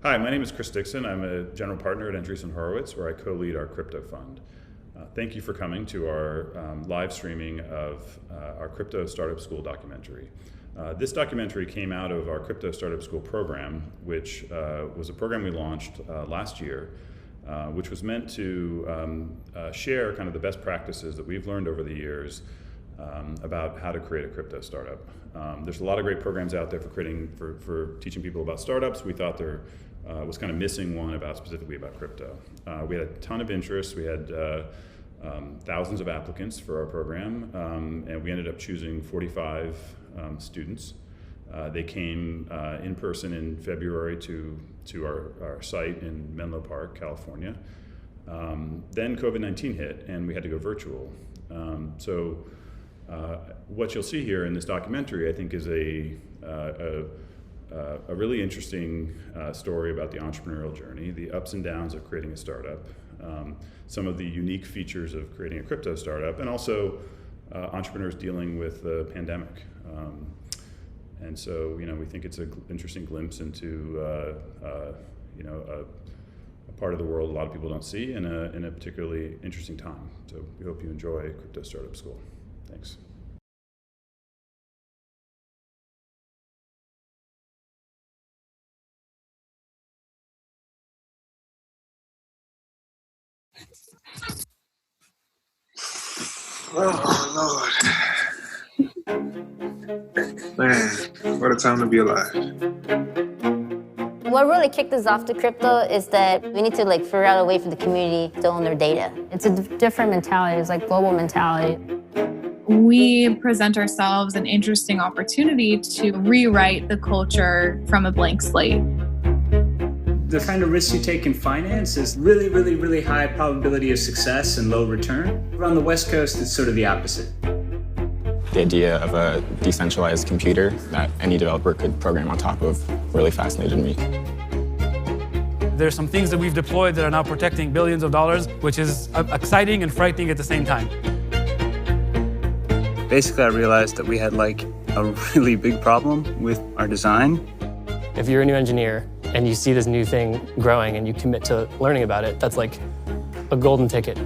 Hi, my name is Chris Dixon. I'm a general partner at Andreessen Horowitz, where I co-lead our crypto fund. Thank you for coming to our live streaming of our Crypto Startup School documentary. This documentary came out of our Crypto Startup School program, which was a program we launched last year, which was meant to share kind of the best practices that we've learned over the years about how to create a crypto startup. There's a lot of great programs out there for teaching people about startups. We thought there was kind of missing one specifically about crypto. We had a ton of interest. We had thousands of applicants for our program, and we ended up choosing 45 students. They came in person in February to our site in Menlo Park, California. Then COVID-19 hit, and we had to go virtual. What you'll see here in this documentary, I think, is a really interesting story about the entrepreneurial journey, the ups and downs of creating a startup, some of the unique features of creating a crypto startup, and also entrepreneurs dealing with the pandemic. And so, we think it's an interesting glimpse into, a part of the world a lot of people don't see in a particularly interesting time. So we hope you enjoy Crypto Startup School. Thanks. Oh, Lord. Man, what a time to be alive. What really kicked us off to crypto is that we need to figure out a way for the community to own their data. It's a different mentality. It's like global mentality. We present ourselves an interesting opportunity to rewrite the culture from a blank slate. The kind of risks you take in finance is really high probability of success and low return. On the West Coast, it's sort of the opposite. The idea of a decentralized computer that any developer could program on top of really fascinated me. There's some things that we've deployed that are now protecting billions of dollars, which is exciting and frightening at the same time. Basically, I realized that we had a really big problem with our design. If you're a new engineer and you see this new thing growing and you commit to learning about it, that's like a golden ticket.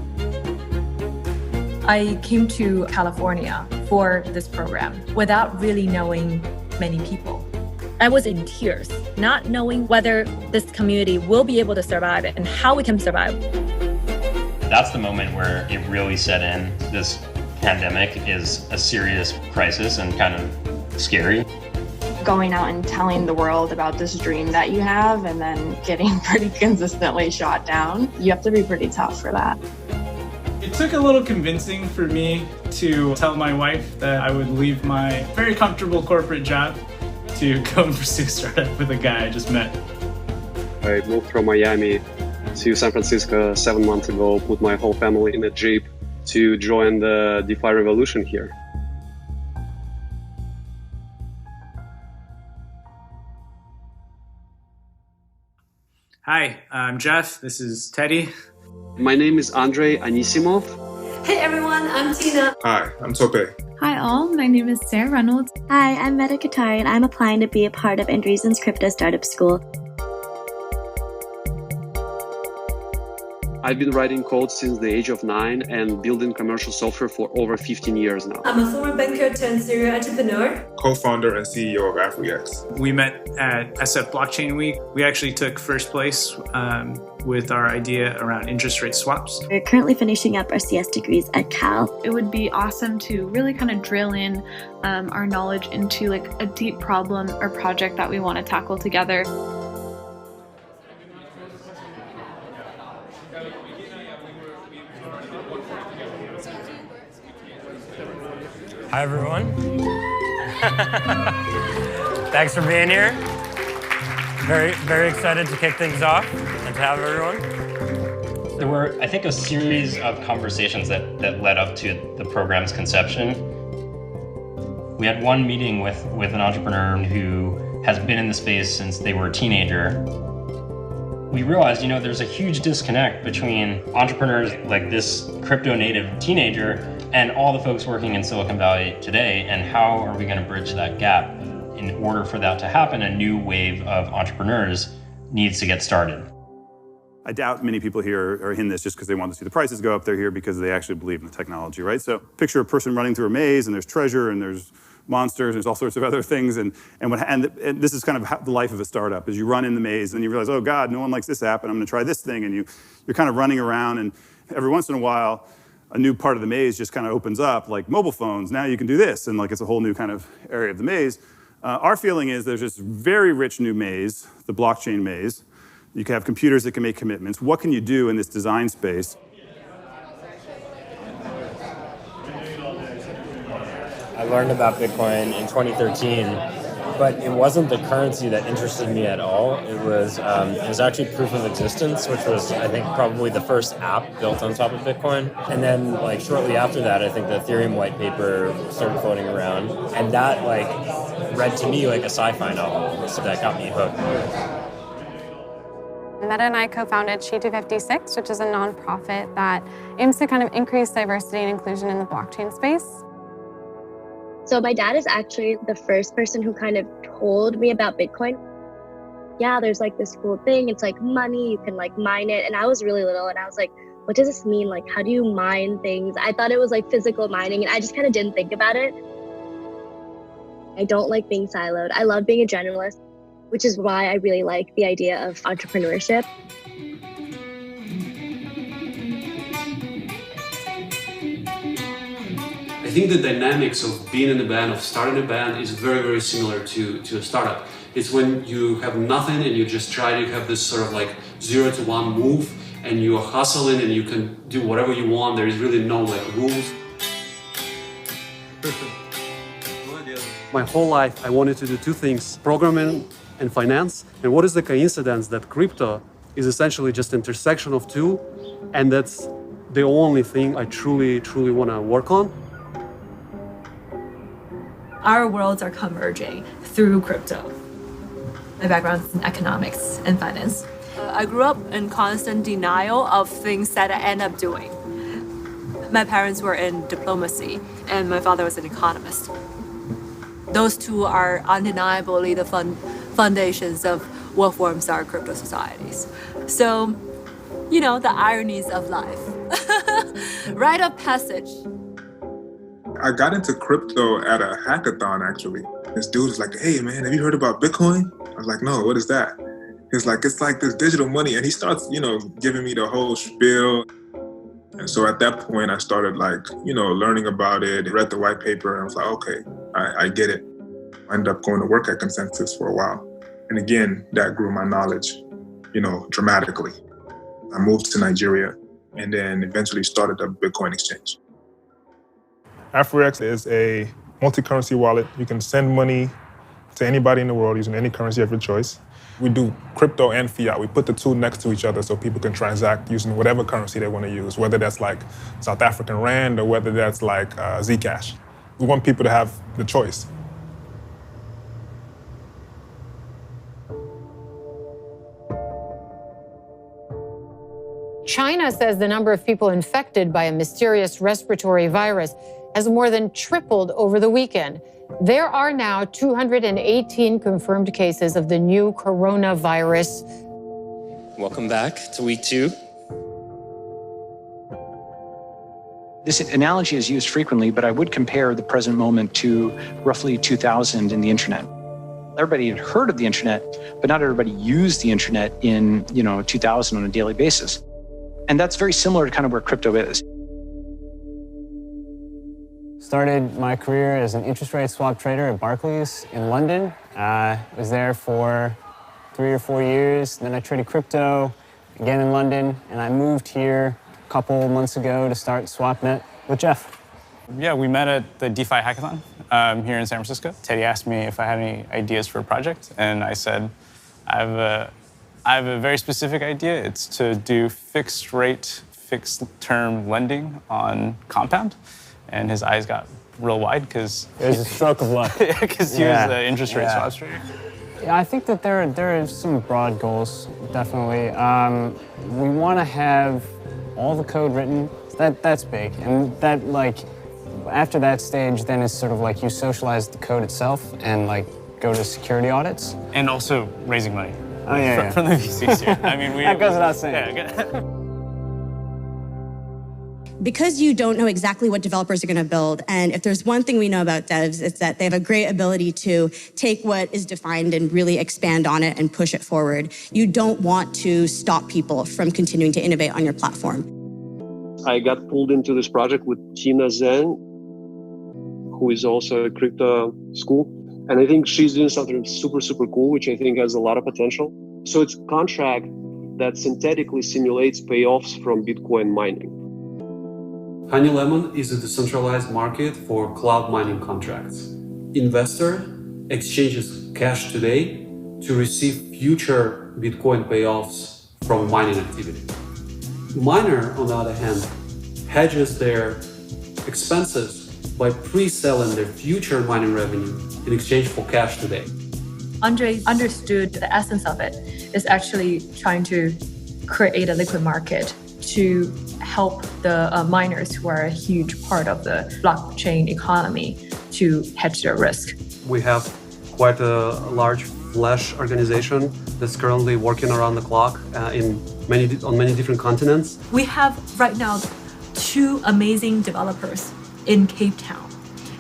I came to California for this program without really knowing many people. I was in tears, not knowing whether this community will be able to survive and how we can survive. That's the moment where it really set in. This pandemic is a serious crisis and kind of scary. Going out and telling the world about this dream that you have and then getting pretty consistently shot down, you have to be pretty tough for that. It took a little convincing for me to tell my wife that I would leave my very comfortable corporate job to go and pursue a startup with a guy I just met. I moved from Miami to San Francisco 7 months ago, put my whole family in a Jeep to join the DeFi revolution here. Hi, I'm Jeff. This is Teddy. My name is Andrei Anisimov. Hey everyone, I'm Tina. Hi, I'm Tope. Hi all, my name is Sarah Reynolds. Hi, I'm Meta Katari and I'm applying to be a part of Andreessen's Crypto Startup School. I've been writing code since the age of 9 and building commercial software for over 15 years now. I'm a former banker turned serial entrepreneur. Co-founder and CEO of AfriX. We met at SF Blockchain Week. We actually took first place with our idea around interest rate swaps. We're currently finishing up our CS degrees at Cal. It would be awesome to really kind of drill in our knowledge into a deep problem or project that we want to tackle together. Hi, everyone. Thanks for being here. Very excited to kick things off and to have everyone. There were, I think, a series of conversations that led up to the program's conception. We had one meeting with an entrepreneur who has been in the space since they were a teenager. We realized, there's a huge disconnect between entrepreneurs like this crypto native teenager and all the folks working in Silicon Valley today, and how are we going to bridge that gap? In order for that to happen, a new wave of entrepreneurs needs to get started. I doubt many people here are in this just because they want to see the prices go up. They're here because they actually believe in the technology, right? So picture a person running through a maze, and there's treasure, and there's monsters, and there's all sorts of other things. And this is kind of the life of a startup, is you run in the maze, and you realize, oh God, no one likes this app, and I'm going to try this thing. And you're kind of running around, and every once in a while, a new part of the maze just kind of opens up, like mobile phones. Now you can do this, and like it's a whole new kind of area of the maze. Our feeling is there's this very rich new maze, the blockchain maze. You can have computers that can make commitments. What can you do in this design space? I learned about Bitcoin in 2013, but it wasn't the currency that interested me at all. It was actually proof of existence, which was, I think, probably the first app built on top of Bitcoin. And then, like, shortly after that, I think the Ethereum white paper started floating around, and that, like, read to me like a sci-fi novel, so that got me hooked. Meta and I co-founded She256, which is a nonprofit that aims to kind of increase diversity and inclusion in the blockchain space. So my dad is actually the first person who kind of told me about Bitcoin. Yeah, there's like this cool thing. It's like money, you can like mine it. And I was really little and I was like, what does this mean? Like, how do you mine things? I thought it was like physical mining and I just kind of didn't think about it. I don't like being siloed. I love being a generalist, which is why I really like the idea of entrepreneurship. I think the dynamics of being in a band, of starting a band, is very, very similar to a startup. It's when you have nothing and you just try to have this sort of like 0 to 1 move, and you are hustling and you can do whatever you want. There is really no like rules. My whole life I wanted to do two things, programming and finance. And what is the coincidence that crypto is essentially just intersection of two, and that's the only thing I truly, truly want to work on? Our worlds are converging through crypto. My background is in economics and finance. I grew up in constant denial of things that I end up doing. My parents were in diplomacy, and my father was an economist. Those two are undeniably the foundations of what forms our crypto societies. So, you know, the ironies of life. Rite of passage. I got into crypto at a hackathon, actually. This dude was like, hey man, have you heard about Bitcoin? I was like, no, what is that? He's like, it's like this digital money. And he starts, giving me the whole spiel. And so at that point, I started learning about it, read the white paper, and I was like, okay, I get it. I ended up going to work at Consensus for a while. And again, that grew my knowledge, dramatically. I moved to Nigeria and then eventually started a Bitcoin exchange. AfroX is a multi-currency wallet. You can send money to anybody in the world using any currency of your choice. We do crypto and fiat. We put the two next to each other so people can transact using whatever currency they want to use, whether that's like South African Rand or whether that's like Zcash. We want people to have the choice. China says the number of people infected by a mysterious respiratory virus has more than tripled over the weekend. There are now 218 confirmed cases of the new coronavirus. Welcome back to week 2. This analogy is used frequently, but I would compare the present moment to roughly 2000 in the internet. Everybody had heard of the internet, but not everybody used the internet in 2000 on a daily basis. And that's very similar to kind of where crypto is. Started my career as an interest rate swap trader at Barclays in London. Was there for 3 or 4 years. Then I traded crypto again in London, and I moved here a couple months ago to start SwapNet with Jeff. Yeah, we met at the DeFi Hackathon here in San Francisco. Teddy asked me if I had any ideas for a project, and I said, I have a very specific idea. It's to do fixed rate, fixed term lending on Compound. And his eyes got real wide because it was a stroke of luck. Because he was an interest rate swaps trader. Yeah, I think that there are some broad goals, definitely. We want to have all the code written. That's big, and that after that stage, then it's sort of like you socialize the code itself and go to security audits. And also raising money. Oh, yeah. From the VCs here. I mean, that goes without saying. Yeah. Because you don't know exactly what developers are going to build, and if there's one thing we know about devs, it's that they have a great ability to take what is defined and really expand on it and push it forward. You don't want to stop people from continuing to innovate on your platform. I got pulled into this project with Tina Zhang, who is also a crypto school. And I think she's doing something super, super cool, which I think has a lot of potential. So it's a contract that synthetically simulates payoffs from Bitcoin mining. Honey Lemon is a decentralized market for cloud mining contracts. Investor exchanges cash today to receive future Bitcoin payoffs from mining activity. Miner, on the other hand, hedges their expenses by pre-selling their future mining revenue in exchange for cash today. Andre understood the essence of it is actually trying to create a liquid market to help the miners who are a huge part of the blockchain economy to hedge their risk. We have quite a large Flash organization that's currently working around the clock on many different continents. We have right now 2 amazing developers in Cape Town.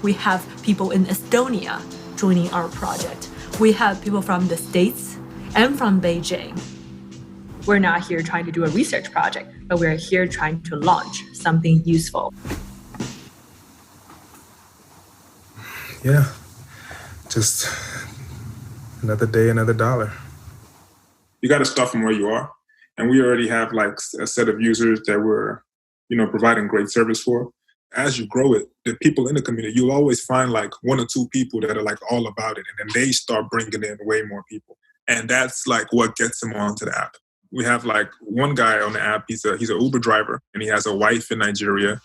We have people in Estonia joining our project. We have people from the States and from Beijing. We're not here trying to do a research project, but we're here trying to launch something useful. Yeah, just another day, another dollar. You got to start from where you are. And we already have like a set of users that we're, providing great service for. As you grow it, the people in the community, you'll always find like 1 or 2 people that are like all about it. And then they start bringing in way more people. And that's like what gets them onto the app. We have like one guy on the app, he's an Uber driver, and he has a wife in Nigeria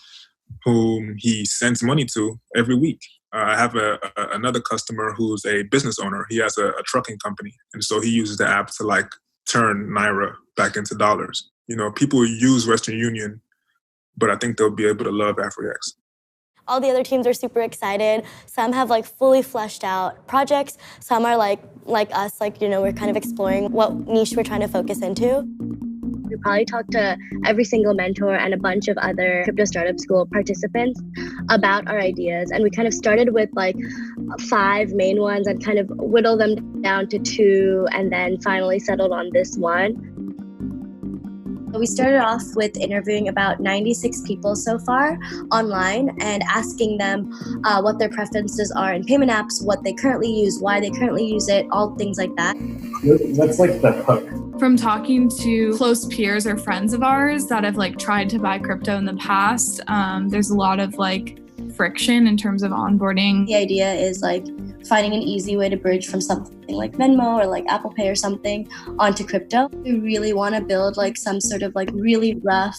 whom he sends money to every week. I have another customer who's a business owner. He has a trucking company. And so he uses the app to like turn Naira back into dollars. People use Western Union, but I think they'll be able to love AfroX. All the other teams are super excited. Some have like fully fleshed out projects. Some are like us, we're kind of exploring what niche we're trying to focus into. We probably talked to every single mentor and a bunch of other crypto startup school participants about our ideas. And we kind of started with like 5 main ones and kind of whittled them down to 2 and then finally settled on this one. We started off with interviewing about 96 people so far online and asking them what their preferences are in payment apps, what they currently use, why they currently use it, all things like that. What's like the hook? From talking to close peers or friends of ours that have like tried to buy crypto in the past, there's a lot of like friction in terms of onboarding. The idea is like finding an easy way to bridge from something like Venmo or like Apple Pay or something onto crypto. We really want to build like some sort of like really rough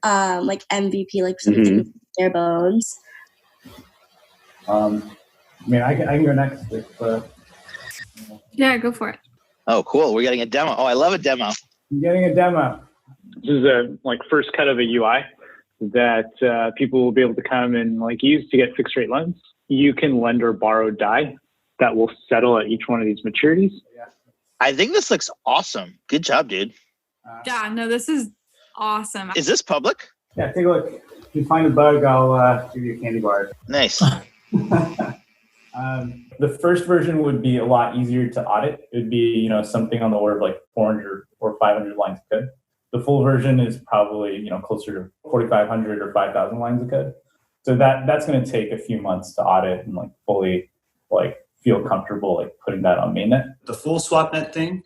like MVP, like something bare bones. I can go next. Yeah, go for it. Oh, cool. We're getting a demo. Oh, I love a demo. I'm getting a demo. This is a first cut of a UI that people will be able to come and use to get fixed rate loans. You can lend or borrow DAI that will settle at each one of these maturities. I think this looks awesome. Good job, dude. Yeah, no, this is awesome. Is this public? Yeah, take a look. If you find a bug, I'll give you a candy bar. Nice. The first version would be a lot easier to audit. It would be, something on the order of 400 or 500 lines of code. The full version is probably, closer to 4,500 or 5,000 lines of code. So that's going to take a few months to audit and fully feel comfortable putting that on mainnet. The full SwapNet thing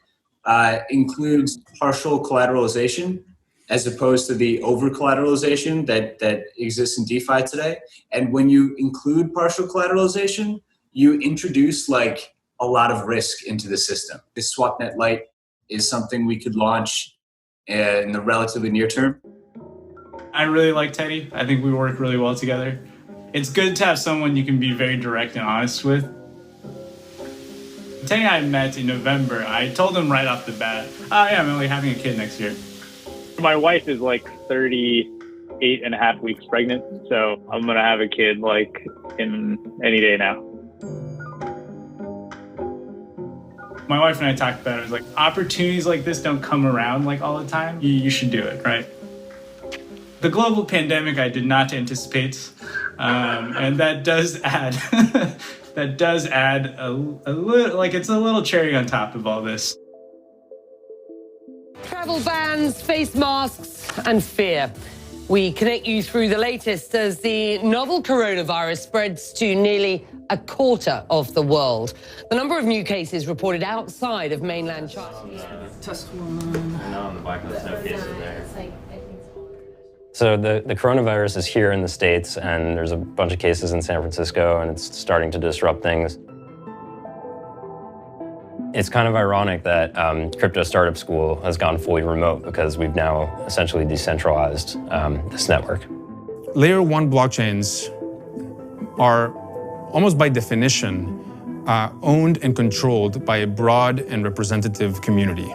includes partial collateralization as opposed to the over collateralization that exists in DeFi today. And when you include partial collateralization, you introduce a lot of risk into the system. This SwapNet Lite is something we could launch in the relatively near term. I really like Teddy. I think we work really well together. It's good to have someone you can be very direct and honest with. Teddy and I met in November. I told him right off the bat, I'm only having a kid next year. My wife is 38 and a half weeks pregnant, so I'm going to have a kid in any day now. My wife and I talked about it. It was like, opportunities like this don't come around like all the time. You should do it, right? The global pandemic I did not anticipate, and that does add a little, like it's a little cherry on top of all this. Travel bans, face masks, and fear. We connect you through the latest as the novel coronavirus spreads to nearly a quarter of the world. The number of new cases reported outside of mainland China. Test one. I know on the black list, no cases there. So the coronavirus is here in the States, and there's a bunch of cases in San Francisco, and it's starting to disrupt things. It's kind of ironic that Crypto Startup School has gone fully remote because we've now essentially decentralized this network. Layer 1 blockchains are almost by definition owned and controlled by a broad and representative community.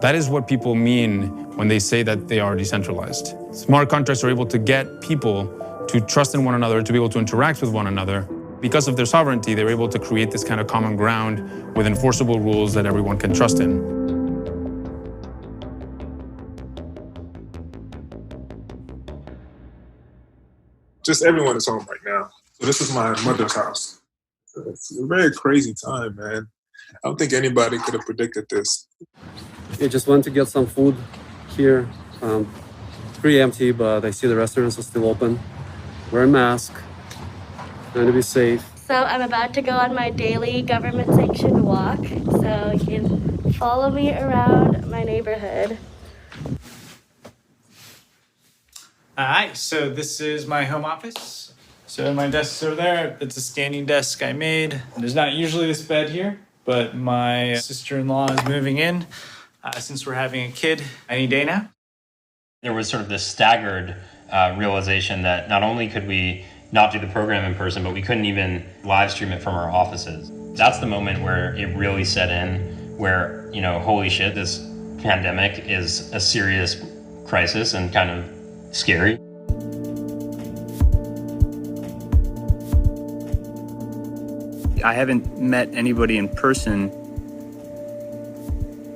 That is what people mean when they say that they are decentralized. Smart contracts are able to get people to trust in one another, to be able to interact with one another. Because of their sovereignty, they're able to create this kind of common ground with enforceable rules that everyone can trust in. Just everyone is home right now. So this is my mother's house. It's a very crazy time, man. I don't think anybody could have predicted this. I just went to get some food here. Pretty empty, but I see the restaurants are still open. Wear a mask. Trying to be safe. So I'm about to go on my daily government-sanctioned walk. So you can follow me around my neighborhood. All right, so this is my home office. So my desk's over there. It's a standing desk I made. There's not usually this bed here, but my sister-in-law is moving in. Since we're having a kid any day now. There was sort of this staggered realization that not only could we not do the program in person, but we couldn't even live stream it from our offices. That's the moment where it really set in, where, you know, holy shit, this pandemic is a serious crisis and kind of scary. I haven't met anybody in person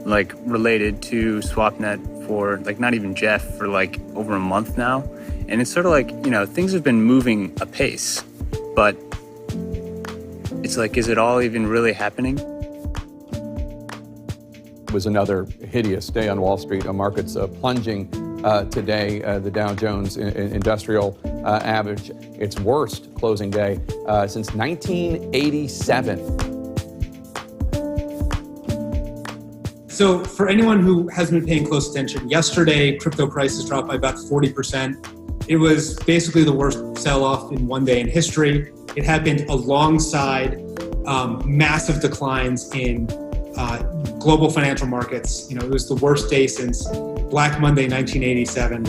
like related to SwapNet for like not even Jeff for like over a month now. And it's sort of like, you know, things have been moving apace, but it's like, is it all even really happening? It was another hideous day on Wall Street. Markets plunging today. The Dow Jones Industrial Average, its worst closing day since 1987. So for anyone who hasn't been paying close attention, yesterday crypto prices dropped by about 40%. It was basically the worst sell-off in one day in history. It happened alongside massive declines in global financial markets. You know, it was the worst day since Black Monday, 1987.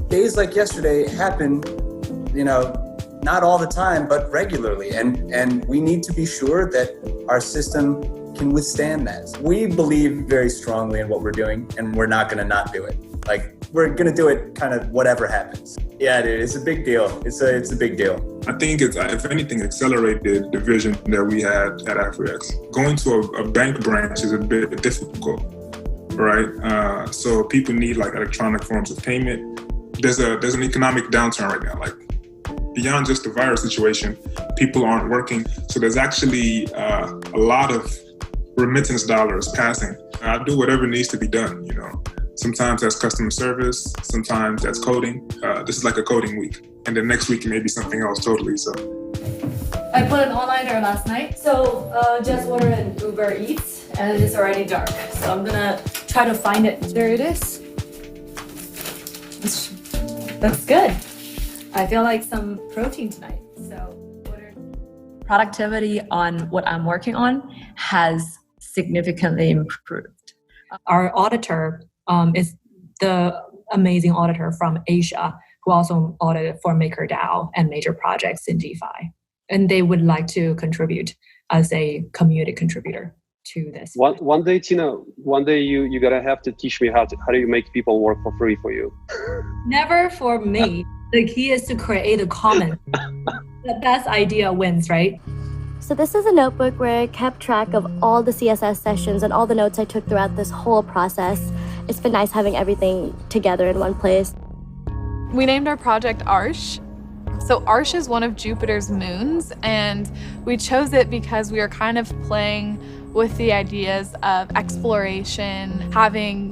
Days like yesterday happen, you know, not all the time, but regularly. And we need to be sure that our system can withstand that. We believe very strongly in what we're doing, and we're not gonna not do it. Like, we're gonna do it kind of whatever happens. Yeah, dude, it's a big deal. It's a big deal. I think it's, if anything, accelerated the vision that we had at AfriX. Going to a bank branch is a bit difficult, right? So people need like electronic forms of payment. There's an economic downturn right now. Like, beyond just the virus situation, people aren't working. So there's actually a lot of remittance dollars passing. I do whatever needs to be done, you know. Sometimes that's customer service, sometimes that's coding. This is like a coding week. And then next week it may be something else totally, so. I put an online order last night. So just ordered an Uber Eats and it's already dark. So I'm gonna try to find it. There it is. Looks good. I feel like some protein tonight, so. Productivity on what I'm working on has significantly improved. Our auditor is the amazing auditor from Asia who also audited for MakerDAO and major projects in DeFi. And they would like to contribute as a community contributor to this. One day, Tina, you're gonna have to teach me how do you make people work for free for you. Never for me. The key is to create a common. The best idea wins, right? So this is a notebook where I kept track of all the CSS sessions and all the notes I took throughout this whole process. It's been nice having everything together in one place. We named our project Arche. So Arche is one of Jupiter's moons, and we chose it because we are kind of playing with the ideas of exploration, having,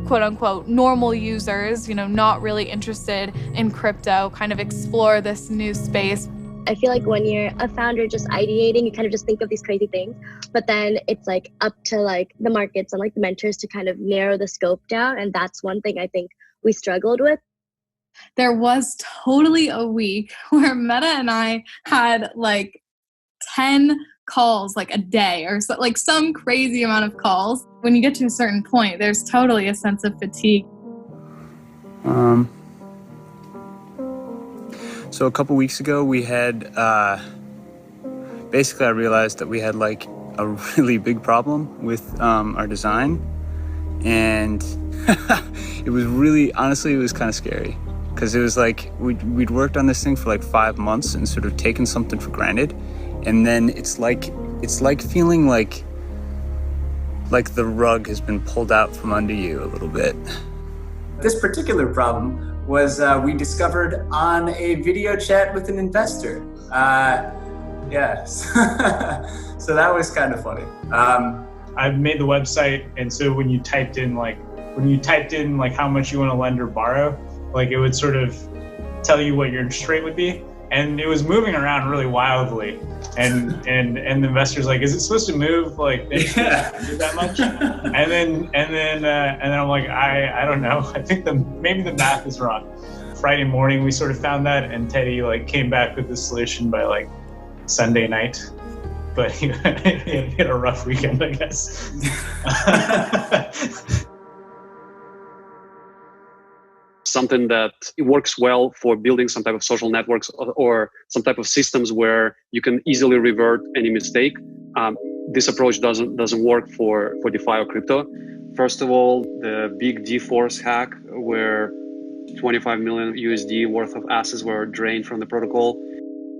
quote unquote, normal users, not really interested in crypto, kind of explore this new space. I feel like when you're a founder just ideating, you kind of just think of these crazy things, but then it's like up to like the markets and like the mentors to kind of narrow the scope down. And that's one thing I think we struggled with. There was totally a week where Meta and I had like 10 calls like a day or so, like some crazy amount of calls. When you get to a certain point, there's totally a sense of fatigue. So a couple weeks ago, we had, basically I realized that we had like a really big problem with our design. And it was really, honestly, it was kind of scary. Because it was like, we'd worked on this thing for like 5 months and sort of taken something for granted. And then it's like feeling like the rug has been pulled out from under you a little bit. This particular problem was we discovered on a video chat with an investor. Yes. So that was kind of funny. I've made the website, and so when you typed in how much you want to lend or borrow, like it would sort of tell you what your interest rate would be. And it was moving around really wildly. And the investor's like, is it supposed to move like that much? And then I'm like, I don't know. I think maybe the math is wrong. Friday morning we sort of found that, and Teddy like came back with the solution by like Sunday night. But he had a rough weekend, I guess. Something that works well for building some type of social networks or some type of systems where you can easily revert any mistake. This approach doesn't work for DeFi or crypto. First of all, the big D-Force hack where 25 million USD worth of assets were drained from the protocol.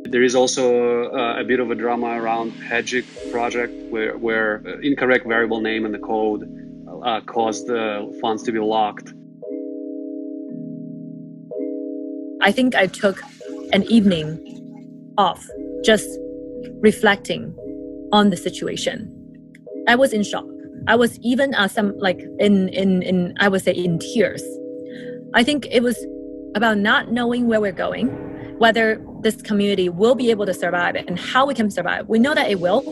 There is also a bit of a drama around Hedgic project where incorrect variable name in the code caused the funds to be locked. I think I took an evening off just reflecting on the situation. I was in shock. I was even I would say in tears. I think it was about not knowing where we're going, whether this community will be able to survive and how we can survive. We know that it will,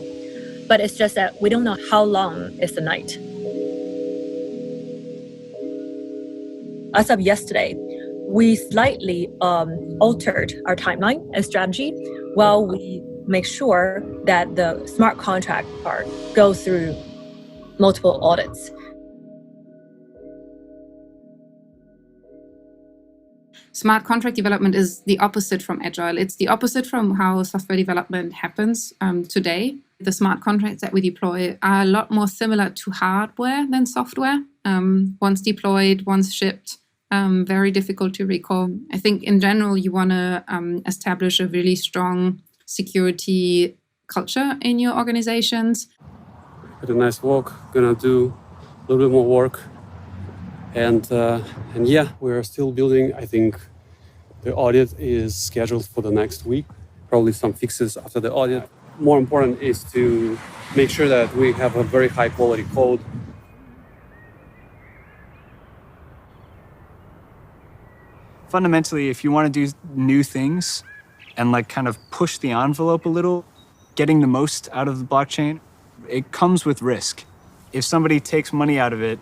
but it's just that we don't know how long is the night. As of yesterday, we slightly altered our timeline and strategy while we make sure that the smart contract part goes through multiple audits. Smart contract development is the opposite from Agile. It's the opposite from how software development happens today. The smart contracts that we deploy are a lot more similar to hardware than software. Once deployed, once shipped, very difficult to recall. I think in general, you want to establish a really strong security culture in your organizations. Had a nice walk, gonna do a little bit more work. And yeah, we're still building. I think the audit is scheduled for the next week. Probably some fixes after the audit. More important is to make sure that we have a very high quality code. Fundamentally, if you want to do new things and like kind of push the envelope a little, getting the most out of the blockchain, it comes with risk. If somebody takes money out of it,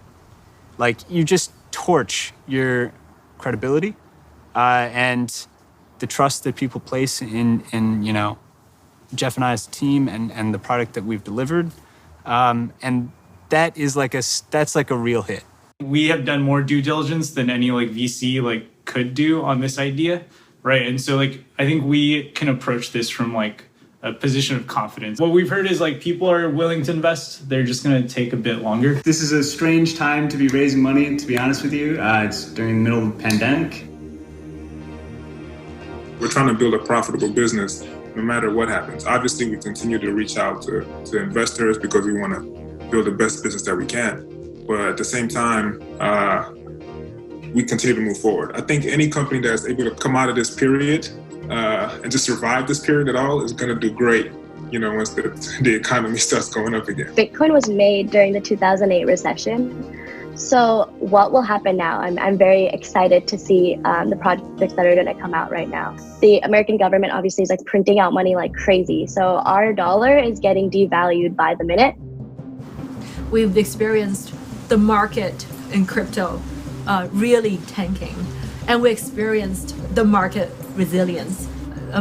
like you just torch your credibility and the trust that people place in Jeff and I's team and the product that we've delivered, and that's like a real hit. We have done more due diligence than any VC could do on this idea, right? And so I think we can approach this from a position of confidence. What we've heard is people are willing to invest. They're just going to take a bit longer. This is a strange time to be raising money, to be honest with you. It's during the middle of the pandemic. we're trying to build a profitable business no matter what happens. Obviously, we continue to reach out to investors because we want to build the best business that we can. But at the same time, we continue to move forward. I think any company that's able to come out of this period and just survive this period at all is going to do great, you know, once the economy starts going up again. Bitcoin was made during the 2008 recession. So what will happen now? I'm very excited to see the projects that are going to come out right now. The American government obviously is like printing out money like crazy. So our dollar is getting devalued by the minute. We've experienced the market in crypto really tanking, and we experienced the market resilience.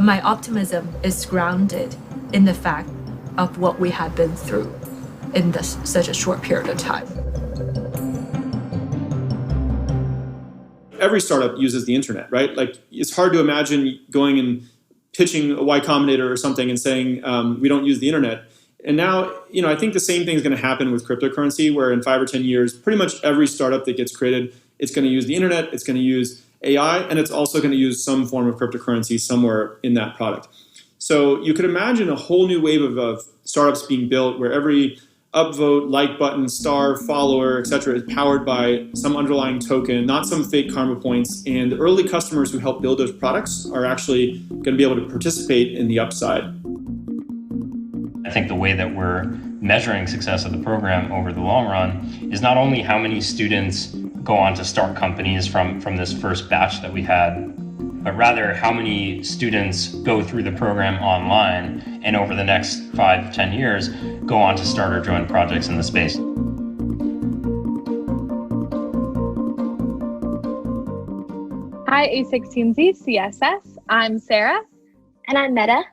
My optimism is grounded in the fact of what we have been through in such a short period of time. Every startup uses the internet, right? Like, it's hard to imagine going and pitching a Y Combinator or something and saying, we don't use the internet. And now, you know, I think the same thing is going to happen with cryptocurrency, where in 5 or 10 years, pretty much every startup that gets created, it's going to use the internet, it's going to use AI, and it's also going to use some form of cryptocurrency somewhere in that product. So you could imagine a whole new wave of startups being built where every upvote, like button, star, follower, etc. is powered by some underlying token, not some fake karma points. And the early customers who help build those products are actually going to be able to participate in the upside. I think the way that we're measuring success of the program over the long run is not only how many students go on to start companies from this first batch that we had, but rather how many students go through the program online and over the next 5-10 years go on to start or join projects in the space. Hi, A16Z CSS. I'm Sarah. And I'm Meta.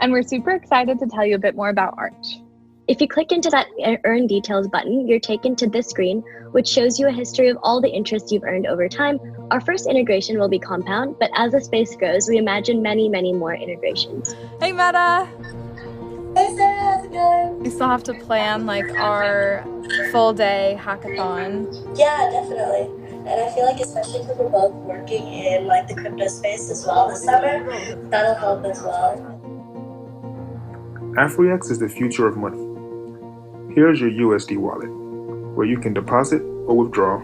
And we're super excited to tell you a bit more about Arch. If you click into that Earn Details button, you're taken to this screen, which shows you a history of all the interest you've earned over time. Our first integration will be Compound, but as the space grows, we imagine many, many more integrations. Hey, Meta. Hey, Sarah, how's it going? We still have to plan like our full day hackathon. Yeah, definitely. And I feel like especially because we're both working in like the crypto space as well this summer, that'll help as well. AfriX is the future of money. Here's your USD wallet, where you can deposit or withdraw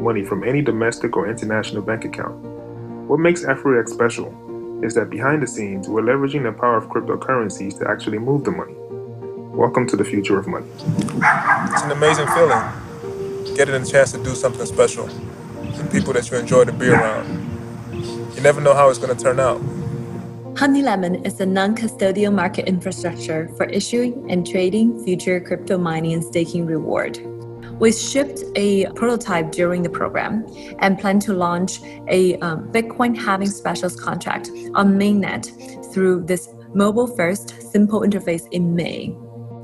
money from any domestic or international bank account. What makes AfriX special is that behind the scenes, we're leveraging the power of cryptocurrencies to actually move the money. Welcome to the future of money. It's an amazing feeling, getting a chance to do something special to people that you enjoy to be around. You never know how it's going to turn out. Honey Lemon is a non-custodial market infrastructure for issuing and trading future crypto mining and staking reward. We shipped a prototype during the program and plan to launch a Bitcoin halving specials contract on mainnet through this mobile-first simple interface in May.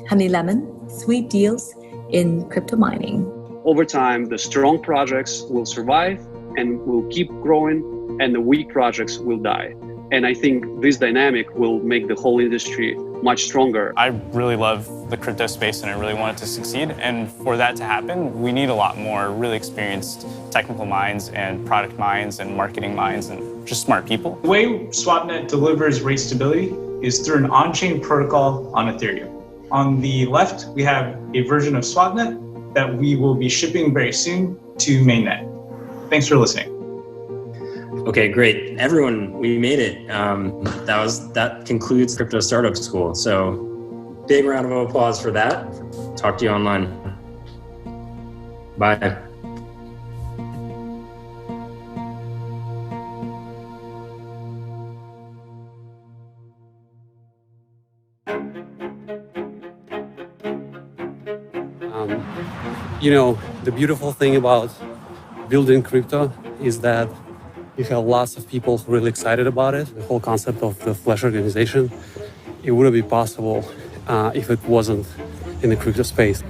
Honey Lemon, sweet deals in crypto mining. Over time, the strong projects will survive and will keep growing, and the weak projects will die. And I think this dynamic will make the whole industry much stronger. I really love the crypto space and I really want it to succeed. And for that to happen, we need a lot more really experienced technical minds and product minds and marketing minds and just smart people. The way SwapNet delivers rate stability is through an on-chain protocol on Ethereum. On the left, we have a version of SwapNet that we will be shipping very soon to mainnet. Thanks for listening. Okay, great. Everyone, we made it. That concludes Crypto Startup School. So big round of applause for that. Talk to you online. Bye. You know, the beautiful thing about building crypto is that you have lots of people really excited about it. The whole concept of the Flash organization, it wouldn't be possible if it wasn't in the crypto space.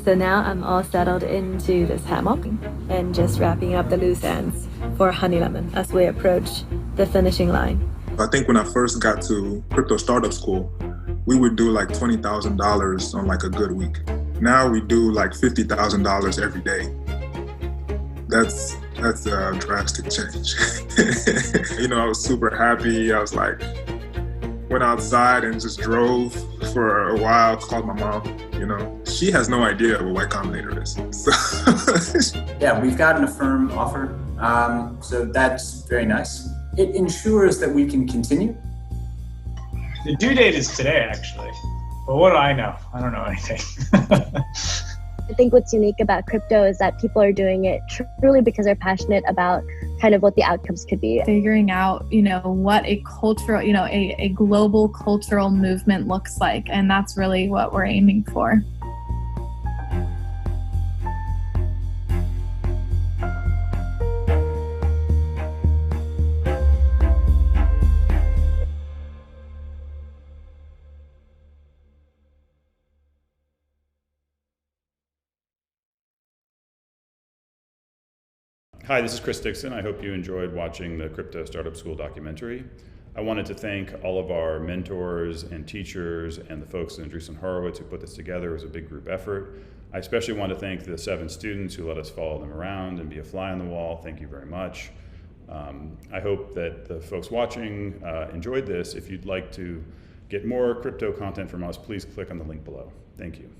So now I'm all settled into this hammock and just wrapping up the loose ends for Honey Lemon as we approach the finishing line. I think when I first got to Crypto Startup School, we would do like $20,000 on like a good week. Now we do like $50,000 every day. That's a drastic change. I was super happy. I was like, went outside and just drove for a while, called my mom, She has no idea what Y Combinator is. So Yeah, we've gotten a firm offer, so that's very nice. It ensures that we can continue. The due date is today, actually. But what do I know? I don't know anything. I think what's unique about crypto is that people are doing it truly because they're passionate about kind of what the outcomes could be. Figuring out, what a cultural, a global cultural movement looks like. And that's really what we're aiming for. Hi, this is Chris Dixon. I hope you enjoyed watching the Crypto Startup School documentary. I wanted to thank all of our mentors and teachers and the folks in Andreessen Horowitz who put this together. It was a big group effort. I especially want to thank the 7 students who let us follow them around and be a fly on the wall. Thank you very much. I hope that the folks watching enjoyed this. If you'd like to get more crypto content from us, please click on the link below. Thank you.